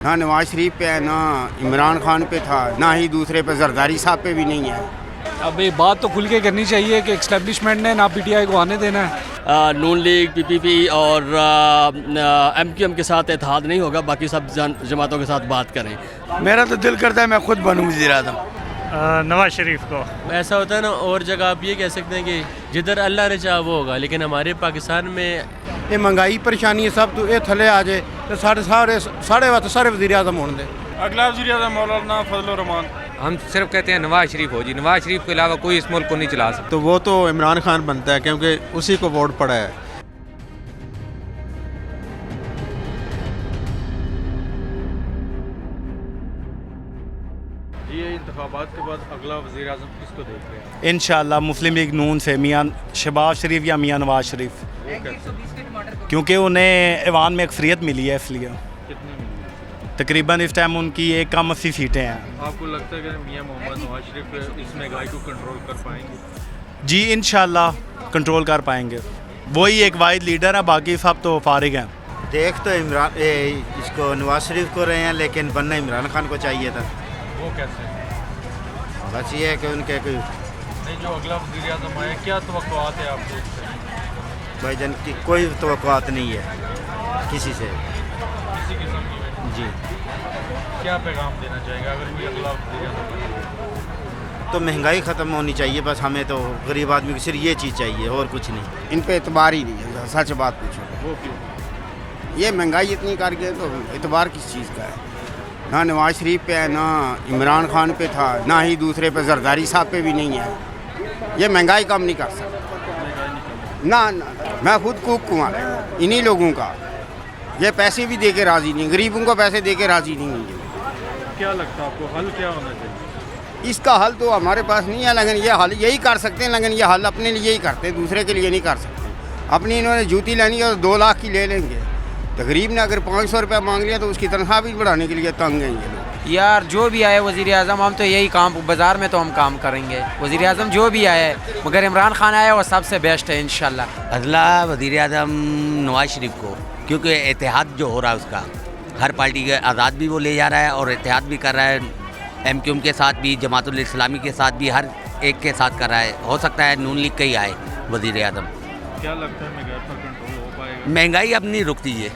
ना नवाज शरीफ पे है, ना इमरान खान पे था, ना ही दूसरे पे जरदारी साहब पे भी नहीं है। अब ये बात तो खुल के करनी चाहिए कि एस्टेब्लिशमेंट ने ना पीटीआई को आने देना है। नून लीग, पीपीपी और एमक्यूएम के साथ इत्तेहाद नहीं होगा, बाकी सब जमातों के साथ बात करें। मेरा तो दिल करता है मैं खुद बनूँ वज़ीर-ए-आज़म। नवाज शरीफ को। ऐसा होता है ना, और जगह आप ये कह सकते हैं कि जिधर अल्लाह ने चाहा वो होगा, लेकिन हमारे पाकिस्तान में ये महंगाई परेशानी है सब तो ये थले आ जाए तो साढ़े वज़ीर आज़म होने दे। अगला वज़ीर आज़म मौलाना फजल रहमान। हम सिर्फ कहते हैं नवाज शरीफ हो जी, नवाज शरीफ के अलावा कोई इस मुल्क को नहीं चला सकता। तो वो तो इमरान खान बनता है क्योंकि उसी को वोट पड़ा है। ये इंतखाबात के बाद अगला वज़ीर आज़म किसको देख रहे हैं? इंशाअल्लाह मुस्लिम लीग नून से मियाँ शहबाज शरीफ या मियाँ नवाज शरीफ, क्योंकि उन्हें ऐवान में अक्सरियत मिली है, इसलिए कितनी मिली? तकरीबन इस टाइम उनकी 1 कम 80 सीटें हैं। आपको लगता है कि मियाँ मोहम्मद नवाज शरीफ इस महंगाई को कंट्रोल कर पाएंगे? जी इंशाअल्लाह कंट्रोल कर पाएंगे। वही एक वाहिद लीडर है, बाकी सब तो फारिग हैं। देख तो इसको नवाज शरीफ को रहे हैं, लेकिन बनना इमरान खान को चाहिए था। वो कैसे? बस ये है कि उनके कोई नहीं, जो अगला वज़ीर आज़म आए, क्या तवक्कुआत है आपको उससे? भाईजान की कोई तवक्कुआत नहीं है किसी से। किसी किस्म की? जी, क्या पैगाम देना चाहेगा अगर कोई अगला वज़ीर आज़म बने? तो महंगाई ख़त्म होनी चाहिए, बस हमें तो गरीब आदमी को सिर्फ ये चीज़ चाहिए और कुछ नहीं। इन पे एतबार ही नहीं है, सच बात पूछो। वो क्यों? ये महंगाई इतनी कर गए तो एतबार किस चीज़ का है? ना नवाज शरीफ पे है, ना इमरान खान पे था, ना ही दूसरे पे जरदारी साहब पे भी नहीं है। ये महंगाई कम नहीं कर सकता ना, मैं खुद कूक कुमार इन्हीं लोगों का। ये पैसे भी दे के राज़ी नहीं, गरीबों को पैसे दे के राज़ी नहीं है। क्या लगता है आपको हल क्या होना चाहिए? इसका हल तो हमारे पास नहीं है, लेकिन ये हल यही कर सकते हैं, लेकिन ये हल अपने लिए ही करते हैं, दूसरे के लिए नहीं कर सकते। अपनी इन्होंने जूती लेनी है तो 2 लाख की ले लेंगे, तो गरीब ने अगर 500 रुपया मांग लिया तो उसकी तनख्वाह भी बढ़ाने के लिए तंग हैं ये लोग। यार जो भी आए वज़ीर आज़म, हम तो यही काम बाज़ार में तो हम काम करेंगे। वज़ीर आज़म जो भी आए, मगर इमरान खान आया वो सबसे बेस्ट है इंशाल्लाह। अगला वज़ीर आज़म नवाज शरीफ को, क्योंकि इत्तेहाद जो हो रहा है उसका, हर पार्टी के आज़ाद भी वो ले जा रहा है और इत्तेहाद भी कर रहा है, एमक्यूएम के साथ भी, जमातुल इस्लामी के साथ भी, हर एक के साथ कर रहा है। हो सकता है नून लीग का ही आए वज़ीर आज़म। क्या लगता है महंगाई पर कंट्रोल हो पाएगा? महंगाई अब नहीं रुकती है,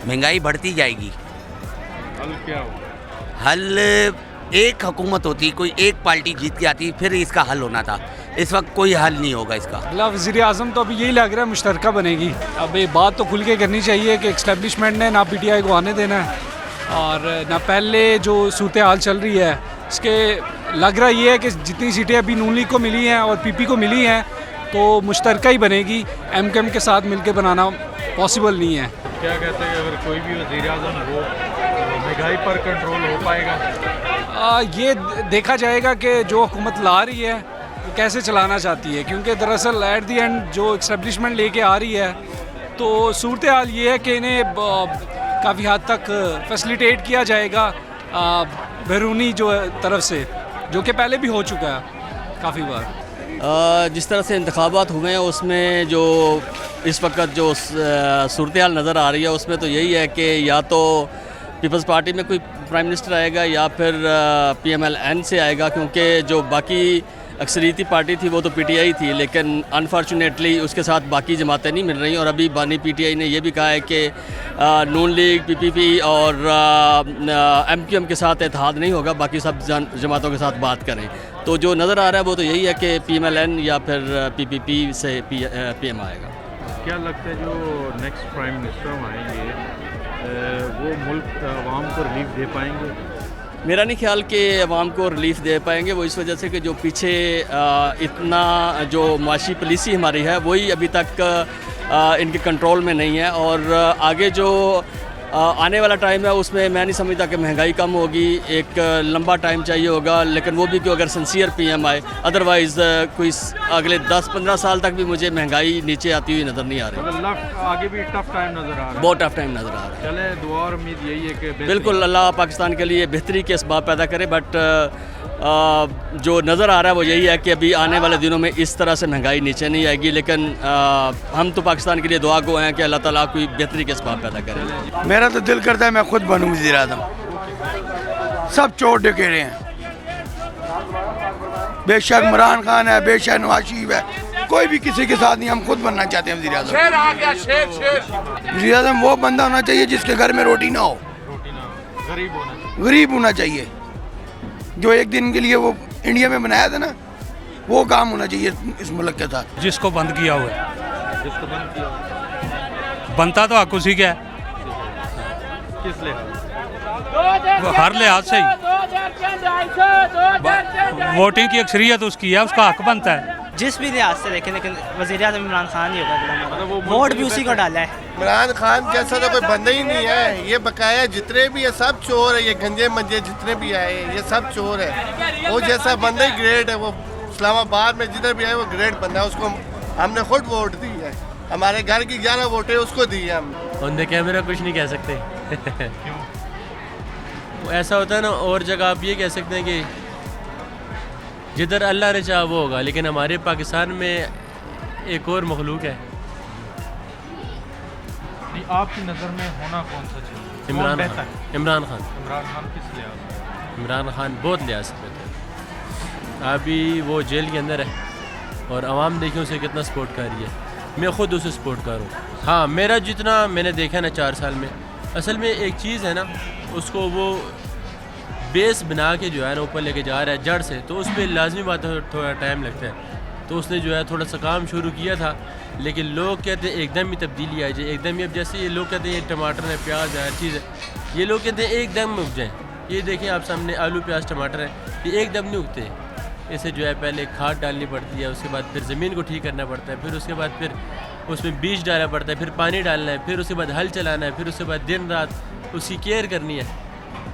महंगाई बढ़ती जाएगी। हल क्या हो? हल एक हुकूमत होती, कोई एक पार्टी जीत के आती, फिर इसका हल होना था। इस वक्त कोई हल नहीं होगा इसका। अगला वज़ीर आज़म तो अभी यही लग रहा है मुश्तरका बनेगी। अब ये बात तो खुल के करनी चाहिए कि एस्टेब्लिशमेंट ने ना पीटीआई को आने देना है, और ना पहले जो सूरत हाल चल रही है इसके लग रहा ये है कि जितनी सीटें अभी नून लीग को मिली हैं और पीपी को मिली हैं तो मुश्तरका ही बनेगी, एमक्यूएम के साथ मिलकर बनाना पॉसिबल नहीं है। क्या कहते हैं अगर कोई भी वज़ीर आज़म हो तो महंगाई पर कंट्रोल हो पाएगा? ये देखा जाएगा कि जो हुकूमत ला रही है वो कैसे चलाना चाहती है, क्योंकि दरअसल एट दी एंड जो एस्टेब्लिशमेंट लेके आ रही है तो सूरत हाल ये है कि इन्हें काफ़ी हद तक फैसिलिटेट किया जाएगा बैरूनी जो तरफ से, जो कि पहले भी हो चुका है काफ़ी बार। जिस तरह से इंतखाबात हुए हैं उसमें जो इस वक्त जो सूरत हाल नज़र आ रही है उसमें तो यही है कि या तो पीपल्स पार्टी में कोई प्राइम मिनिस्टर आएगा या फिर PMLN से आएगा, क्योंकि जो बाकी अक्सरियती पार्टी थी वो तो PTI थी, लेकिन अनफॉर्चुनेटली उसके साथ बाकी जमातें नहीं मिल रही। और अभी बानी PTI ने यह भी कहा है कि नून लीग, PPP और MQM के साथ इत्तेहाद नहीं होगा, बाकी सब जमातों के साथ बात करें। तो जो नज़र आ रहा है वो तो यही है कि PMLN या फिर PPP से PM आएगा। क्या लगता है जो नेक्स्ट प्राइम मिनिस्टर आएंगे वो मुल्क आवाम को रिलीफ दे पाएंगे? मेरा नहीं ख्याल कि अवाम को रिलीफ दे पाएंगे। वो इस वजह से कि जो पीछे इतना जो माशी पॉलिसी हमारी है वही अभी तक इनके कंट्रोल में नहीं है, और आगे जो आने वाला टाइम है उसमें मैं नहीं समझता कि महंगाई कम होगी। एक लंबा टाइम चाहिए होगा, लेकिन वो भी कि अगर सिंसियर PM आए, अदरवाइज़ कोई अगले 10-15 साल तक भी मुझे महंगाई नीचे आती हुई नज़र नहीं आ रही। आगे भी टफ टाइम नज़र आ रहा है, बहुत टफ टाइम नज़र आ रहा है। चले दुआ और उम्मीद यही है कि बिल्कुल अल्लाह पाकिस्तान के लिए बेहतरी के असबाब पैदा करे, बट जो नज़र आ रहा है वो यही है कि अभी आने वाले दिनों में इस तरह से महंगाई नीचे नहीं आएगी, लेकिन हम तो पाकिस्तान के लिए दुआ गो हैं कि अल्लाह ताला कोई बेहतरी के असबाब पैदा करे। मेरा तो दिल करता है मैं खुद बनूँ वज़ीर-ए-आज़म। सब चोर डकेरे हैं। बेशक इमरान खान है, बेशक नवाज शरीफ है, कोई भी किसी के साथ नहीं। हम खुद बनना चाहते हैं वज़ीर आज़म। वज़ीर आज़म वो बंदा होना चाहिए जिसके घर में रोटी ना हो, गरीब होना चाहिए। जो एक दिन के लिए वो इंडिया में बनाया था ना, वो काम होना चाहिए इस मुल्क के साथ। जिसको बंद किया हुआ है, बनता तो हक उसी का है, किस लिहाज वो हर लिहाज से ही। वोटिंग की अक्सरियत उसकी है, उसका हक बनता है। जिस भी लिहाज से देखें, लेकिन वज़ीर आज़म इमरान खान ही होगा। वोट भी उसी को डाला है। इमरान खान जैसा तो कोई बंदा ही नहीं है। ये बकाया जितने भी है सब चोर है। ये गंजे मंजे जितने भी आए ये सब चोर है। वो जैसा बंदा ही ग्रेट है। वो इस्लामाबाद में जिधर भी आए वो ग्रेट बंदा है। उसको हमने खुद वोट दी है। हमारे घर की 11 वोटें उसको दी है हमने। ऑन द कैमरा कुछ नहीं कह सकते। ऐसा होता है ना, और जगह आप ये कह सकते हैं कि जिधर अल्लाह ने चाहा वो होगा, लेकिन हमारे पाकिस्तान में एक और मखलूक है। आपकी नज़र में होना कौन सा चाहिए? इमरान खान। इमरान खान किस लिहाज से? इमरान खान बहुत लिहाज से बेहतर है। अभी वो जेल के अंदर है और आवाम देखिए उसे कितना सपोर्ट कर रही है। मैं ख़ुद उसे सपोर्ट कर रहा हूँ। हाँ, मेरा जितना मैंने देखा ना 4 साल में, असल में एक चीज़ है ना, उसको वो बेस बना के जो है ना ऊपर लेके जा रहा है जड़ से, तो उस पर लाजमी बात है थोड़ा टाइम लगता है। तो उसने जो है थोड़ा सा काम शुरू किया था, लेकिन लोग कहते हैं एकदम ही तब्दीली आ जाए, एकदम ही। अब जैसे ये लोग कहते हैं ये टमाटर है, प्याज है, हर चीज़ है, ये लोग कहते हैं एकदम में उग जाएँ। ये देखें आप सामने आलू प्याज टमाटर है, ये एकदम नहीं उगते। इसे जो है पहले खाद डालनी पड़ती है, उसके बाद फिर ज़मीन को ठीक करना पड़ता है, फिर उसके बाद फिर उसमें बीज डालना पड़ता है, फिर पानी डालना है, फिर उसके बाद हल चलाना है, फिर उसके बाद दिन रात उसकी केयर करनी है,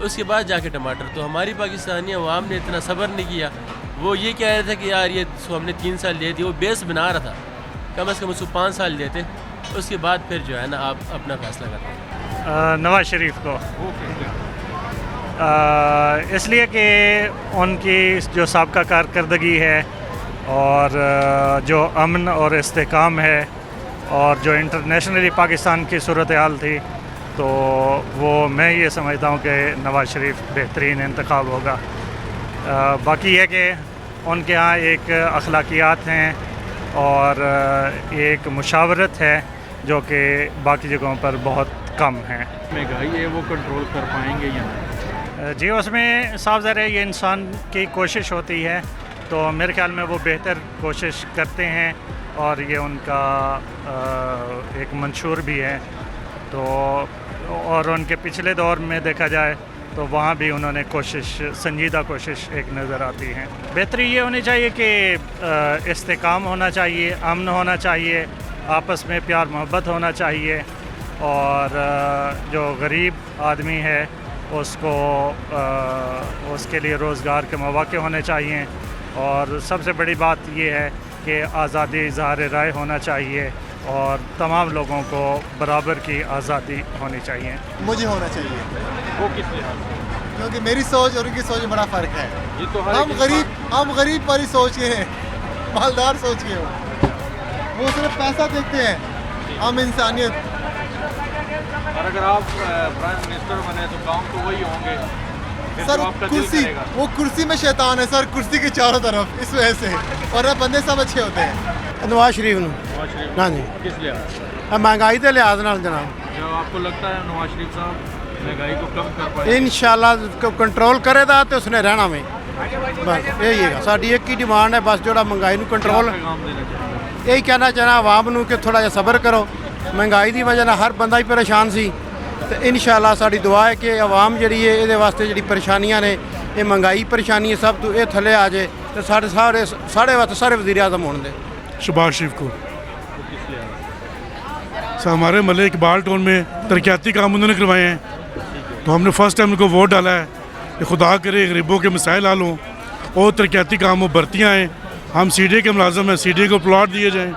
उसके बाद जाके टमाटर। तो हमारी पाकिस्तानी अवाम ने इतना सब्र नहीं किया। वो ये कह रहे थे कि यार ये हमने 3 साल दिए थे, वो बेस बना रहा था, कम से कम उसको 5 साल देते, उसके बाद फिर जो है ना आप अपना फैसला करते हैं। नवाज शरीफ को इसलिए कि उनकी जो साबका कारकर्दगी है और जो अमन और इस्तेकाम है और जो इंटरनेशनली पाकिस्तान की सूरत हाल थी, तो वो मैं ये समझता हूँ कि नवाज शरीफ बेहतरीन इंतखाब होगा। बाकी है कि उनके यहाँ एक अखलाकियात हैं और एक मुशावरत है जो कि बाकी जगहों पर बहुत कम है। महंगाई है वो कंट्रोल कर पाएंगे या नहीं? जी, उसमें साफ ज़ाहिर है ये इंसान की कोशिश होती है, तो मेरे ख्याल में वो बेहतर कोशिश करते हैं और ये उनका एक मंशूर भी है। तो और उनके पिछले दौर में देखा जाए तो वहाँ भी उन्होंने कोशिश, संजीदा कोशिश एक नज़र आती है। बेहतरी ये होनी चाहिए कि इस्तेकाम होना चाहिए, अमन होना चाहिए, आपस में प्यार मोहब्बत होना चाहिए और जो गरीब आदमी है उसको उसके लिए रोज़गार के मौक़े होने चाहिए। और सबसे बड़ी बात ये है कि आज़ादी इज़हार राय होना चाहिए और तमाम लोगों को बराबर की आज़ादी होनी चाहिए। मुझे होना चाहिए। वो किस लिहाज से? क्योंकि मेरी सोच और उनकी सोच में बड़ा फ़र्क है। ये तो हम गरीब वाली सोच के हैं, मालदार सोच के हो। वो सिर्फ पैसा देखते हैं, हम इंसानियत। और अगर आप प्राइम मिनिस्टर बने तो काम तो वही होंगे सर। कुर्सी, वो कुर्सी में शैतान है सर, कुर्सी के चारों तरफ, इस वजह से। और बंदे सब अच्छे होते हैं। नवाज शरीफ ने हाँ जी। किस लिहाज? महंगाई के लिहाज नाल जनाब। जो आपको लगता है नवाज शरीफ साहब महंगाई को कम कर पाए? इंशाल्लाह कंट्रोल करेगा तो उसने रहना में। बस यही है साड़ी एक ही डिमांड है, बस जो महंगाई को कंट्रोल। यही कहना चाहना आवाम नूं कि थोड़ा जिहा सब्र करो। महंगाई की वजह हर बंदा ही परेशान सी, तो इंशाल्लाह साड़ी दुआ है कि आवाम जी ये वास्ते जी परेशानियां ने, ये महंगाई परेशानी है सब तो ये थले आ जाए तो साढ़े वास्ते सारे वज़ीर आज़म होने दे। शहबाज शरीफ को हमारे मल्ले इकबाल टाउन में तरक्याती काम उन्होंने करवाए हैं, तो हमने फर्स्ट टाइम उनको वोट डाला है कि खुदा करे गरीबों के मसाइल हल हों और तरक्याती काम वो बरतियाँ हैं। हम CDA के मुलाजम हैं, CDA को प्लॉट दिए जाएँ।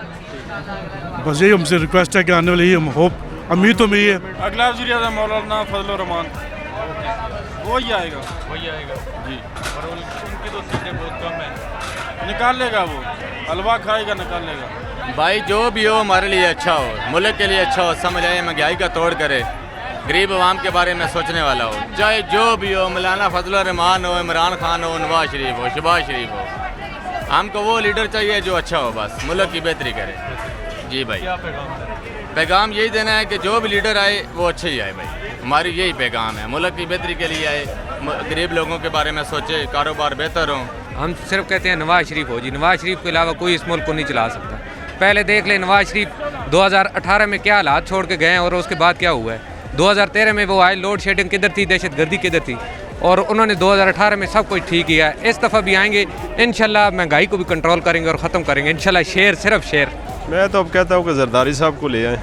बस यही हमसे रिक्वेस्ट है कि आने वाले ये हम होप उम्मीद तो मेरी है अगला वज़ीर आज़म मौलाना फजल रहमान वही आएगा जी। और उनकी तो सीटें बहुत कम है, निकाल लेगा वो, हलवा खाएगा निकाल लेगा। भाई जो भी हो हमारे लिए अच्छा हो, मुल्क के लिए अच्छा हो, समझ आए, महंगाई का तोड़ करे। गरीब आवाम के बारे में सोचने वाला हो, चाहे जो भी हो, मौलाना फजलुर रहमान हो, इमरान खान हो, नवाज शरीफ हो, शहबाज शरीफ हो। हमको वो लीडर चाहिए जो अच्छा हो, बस मुल्क की बेहतरी करे। जी भाई, पैगाम यही देना है कि जो भी लीडर आए वो अच्छे ही आए भाई, हमारी यही पैगाम है। मुल्क की बेहतरी के लिए आए, गरीब लोगों के बारे में सोचे, कारोबार बेहतर हो। हम सिर्फ कहते हैं नवाज शरीफ हो जी, नवाज शरीफ के अलावा कोई इस मुल्क को नहीं चला सकता। पहले देख ले नवाज शरीफ 2018 में क्या हालात छोड़ के गए हैं और उसके बाद क्या हुआ है। 2013 में वो आए, लोड शेडिंग किधर थी, दहशतगर्दी किधर थी, और उन्होंने 2018 में सब कुछ ठीक किया है। इस दफ़ा भी आएंगे इंशाल्लाह, महंगाई को भी कंट्रोल करेंगे और ख़त्म करेंगे इंशाल्लाह। शेर सिर्फ शेर। मैं तो अब कहता हूँ कि जरदारी साहब को ले आए,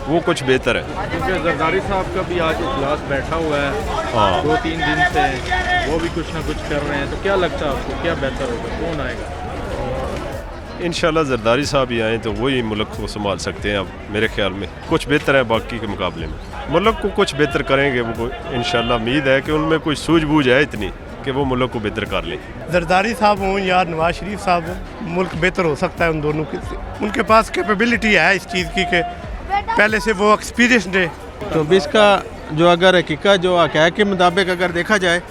वो कुछ बेहतर है। क्योंकि जरदारी साहब का भी आज इजलास बैठा हुआ है, हाँ 2-3 दिन से वो भी कुछ ना कुछ कर रहे हैं, तो क्या लगता है आपको, क्या बेहतर होगा, कौन आएगा? इंशाल्लाह जरदारी साहब ही आए तो वही मुल्क को संभाल सकते हैं। अब मेरे ख्याल में कुछ बेहतर है बाकी के मुकाबले में, मुल्क को कुछ बेहतर करेंगे वो इंशाल्लाह। उम्मीद है कि उनमें कोई सूझबूझ है इतनी कि वो मुल्क को बेहतर कर लें। जरदारी साहब हों या नवाज शरीफ साहब हों, मुल्क बेहतर हो सकता है उन दोनों के। उनके पास कैपेबिलिटी है इस चीज़ की कि पहले से वो एक्सपीरियंस है। 24 का जो अगर हकीकत जो हक़ाइक़ के मुताबिक अगर देखा जाए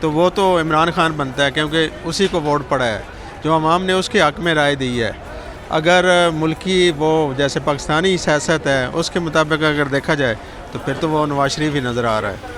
तो वो तो इमरान खान बनता है, क्योंकि उसी को वोट पड़ा है, जो अवाम ने उसके हक़ में राय दी है। अगर मुल्की वो जैसे पाकिस्तानी सियासत है उसके मुताबिक अगर देखा जाए तो फिर तो वो नवाज शरीफ ही नज़र आ रहा है।